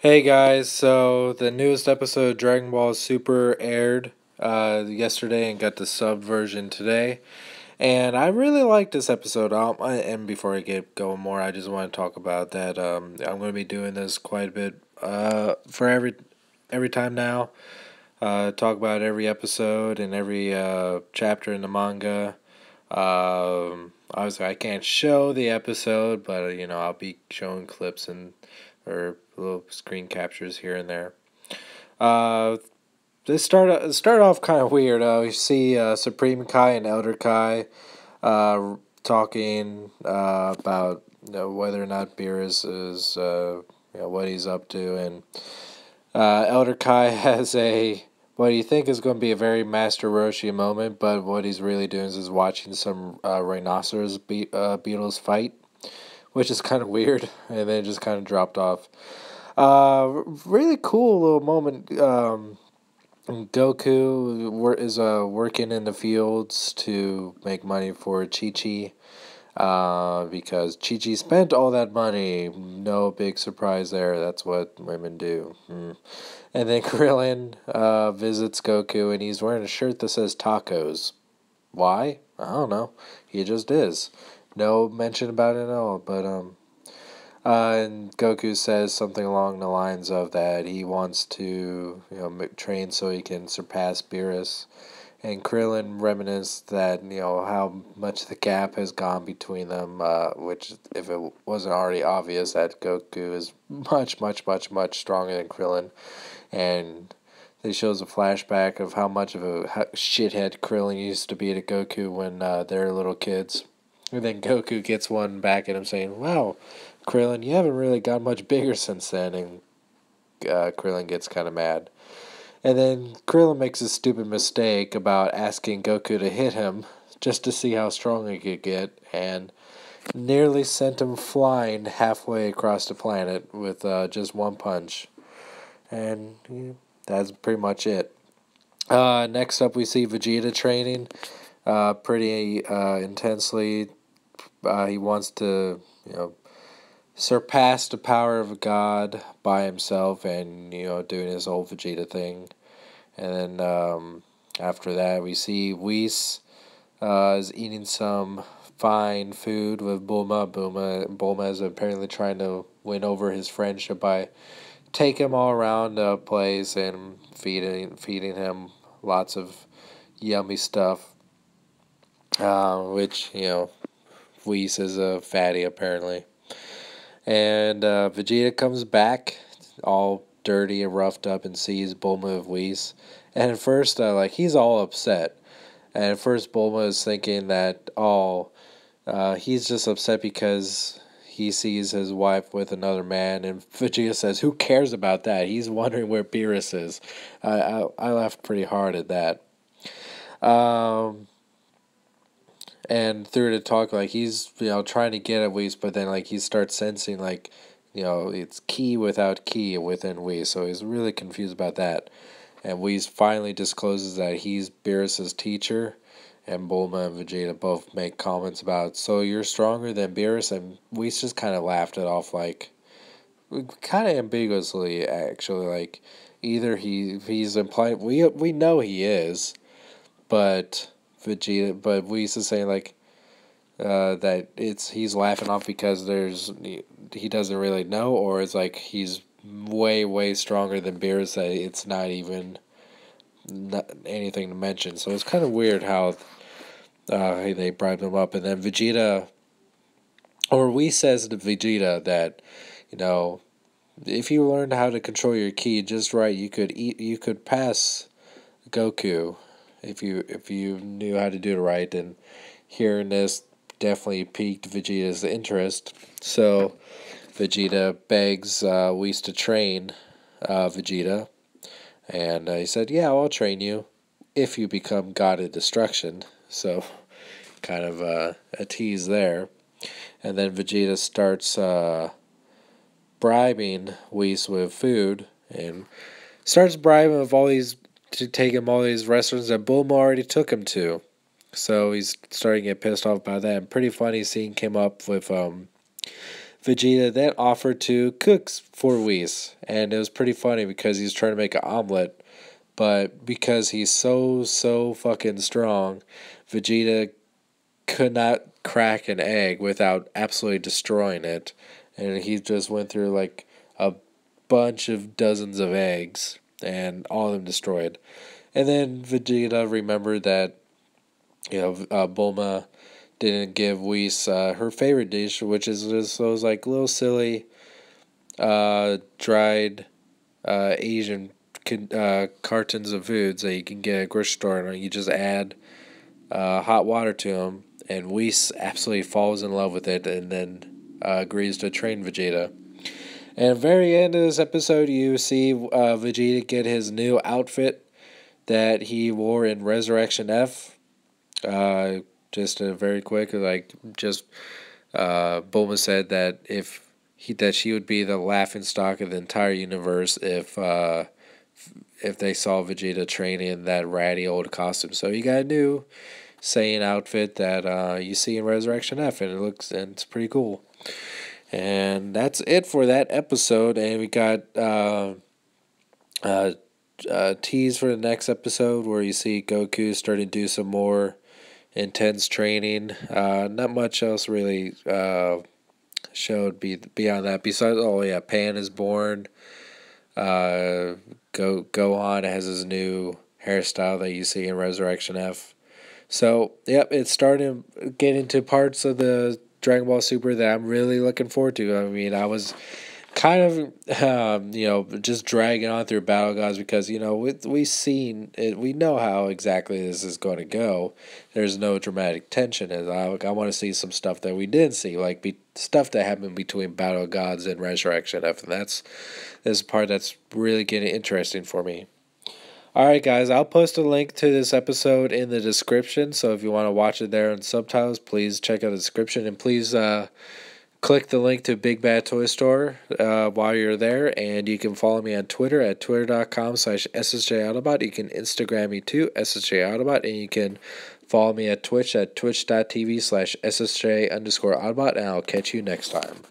Hey guys, so the newest episode of Dragon Ball Super aired yesterday and got the sub version today. And I really like this episode. And before I get going more, I just want to talk about that. I'm going to be doing this quite a bit for every time now. Talk about every episode and every chapter in the manga. Obviously, I can't show the episode, but I'll be showing clips and or little screen captures here and there. Uh, this start off kind of weird. We see Supreme Kai and Elder Kai talking about whether or not Beerus is what he's up to, and Elder Kai has a what you think is going to be a very Master Roshi moment, but what he's really doing is watching some rhinoceros beetles fight, which is kind of weird, and then it just kind of dropped off. Really cool little moment. Goku is working in the fields to make money for Chi-Chi. Because Chi-Chi spent all that money. No big surprise there. That's what women do. And then Krillin visits Goku, and he's wearing a shirt that says tacos. Why? I don't know. He just is. No mention about it at all. But and Goku says something along the lines of that he wants to train so he can surpass Beerus. And Krillin reminisced that, how much the gap has gone between them, which, if it wasn't already obvious, that Goku is much, much, much, much stronger than Krillin. And they shows a flashback of how much of a shithead Krillin used to be to Goku when they were little kids. And then Goku gets one back at him saying, "Wow, Krillin, you haven't really got much bigger since then." And Krillin gets kind of mad. And then Krillin makes a stupid mistake about asking Goku to hit him just to see how strong he could get, and nearly sent him flying halfway across the planet with just one punch. And that's pretty much it. Next up, we see Vegeta training pretty intensely. He wants to, surpass the power of God by himself and, doing his whole Vegeta thing. And then after that, we see Whis is eating some fine food with Bulma. Bulma is apparently trying to win over his friendship by taking him all around the place and feeding him lots of yummy stuff. Which, Whis is a fatty apparently. And Vegeta comes back all dirty and roughed up and sees Bulma with Whis. And at first, he's all upset. And at first, Bulma is thinking that, he's just upset because he sees his wife with another man. And Vegeta says, "Who cares about that? He's wondering where Beerus is." I laughed pretty hard at that. And through the talk, he's trying to get at Whis, but then he starts sensing it's ki without ki within Whis, so he's really confused about that. And Whis finally discloses that he's Beerus's teacher, and Bulma and Vegeta both make comments about, "So you're stronger than Beerus?" And Whis just kind of laughed it off, kind of ambiguously actually, either he's implying we know he is, but Whis is saying that he's laughing off because he doesn't really know, or it's he's way stronger than Beerus that it's not even anything to mention. So it's kind of weird how they bribe him up, and then Vegeta, or Whis says to Vegeta that if you learned how to control your ki just right, you could pass Goku if you knew how to do it right. And hearing this definitely piqued Vegeta's interest. So Vegeta begs Whis to train Vegeta. And he said, "Yeah, I'll train you if you become God of Destruction." So kind of a tease there. And then Vegeta starts bribing Whis with food, and starts bribing with to take him all these restaurants that Bulma already took him to. So he's starting to get pissed off by that. And pretty funny scene came up with Vegeta then offered to cook for Whis, and it was pretty funny because he's trying to make an omelet, but because he's so fucking strong, Vegeta could not crack an egg without absolutely destroying it, and he just went through like a bunch of dozens of eggs, and all of them destroyed. And then Vegeta remembered that Bulma didn't give Whis her favorite dish, which is just those like little silly dried Asian cartons of foods that you can get at a grocery store, and you just add hot water to them, and Whis absolutely falls in love with it, and then agrees to train Vegeta. And at the very end of this episode, you see Vegeta get his new outfit that he wore in Resurrection F. Just a very quick, Bulma said that that she would be the laughing stock of the entire universe if they saw Vegeta training in that ratty old costume. So he got a new Saiyan outfit that you see in Resurrection F, and it's pretty cool. And that's it for that episode. And we got tease for the next episode where you see Goku starting to do some more intense training. Not much else really showed beyond that. Besides, Pan is born. Gohan has his new hairstyle that you see in Resurrection F. So, yep, it's starting to get into parts of the Dragon Ball Super that I'm really looking forward to. I mean, I was kind of, just dragging on through Battle Gods because, we've seen it. We know how exactly this is going to go. There's no dramatic tension. And I want to see some stuff that we didn't see, like stuff that happened between Battle Gods and Resurrection F. And this part that's really getting interesting for me. Alright guys, I'll post a link to this episode in the description, so if you want to watch it there in subtitles, please check out the description, and please click the link to Big Bad Toy Store while you're there, and you can follow me on Twitter at twitter.com/SSJAutobot. You can Instagram me too, SSJAutobot, and you can follow me at Twitch at twitch.tv/SSJ_Autobot, and I'll catch you next time.